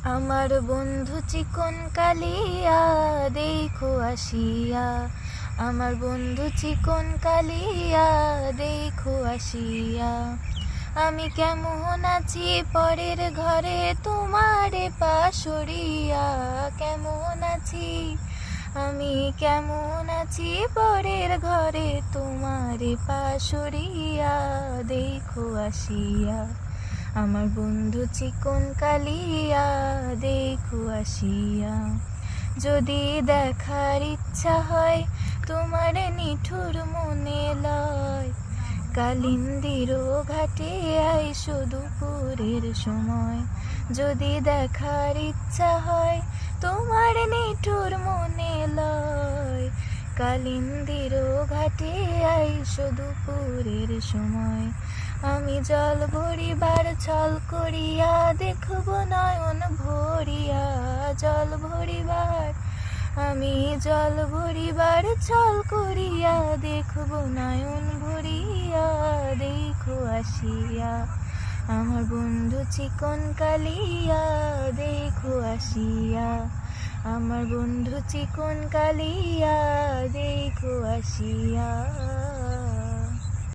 আমার বন্ধু চিকন কালিয়া দেখো আসিয়া, আমার বন্ধু চিকন কালিয়া দেখো আসিয়া। আমি কেমন আছি পরের ঘরে তোমারে পাশরিয়া, কেমন আছি আমি কেমন আছি পরের ঘরে তোমারে পাশরিয়া দেখো আসিয়া। আমার বন্ধু চিকন কালিয়া দেখো আসিয়া। যদি দেখার ইচ্ছা হয় তোমার নিঠুর মনে লয়, কালিন্দির ঘাটে আইসো দুপুরের সময়। যদি দেখার ইচ্ছা হয় তোমার নিঠুর মনে লয়, কালিন্দির ঘাটে আইসো দুপুরের সময়। আমি জল ভরিবার ছল করিয়া দেখব নয়ন ভরিয়া, জল ভরিবার আমি জল ভরিবার ছল করিয়া দেখব নয়ন ভরিয়া দেখো আসিয়া। আমার বন্ধু চিকন কালিয়া দেখো আসিয়া, আমার বন্ধু চিকন কালিয়া দেখো আসিয়া।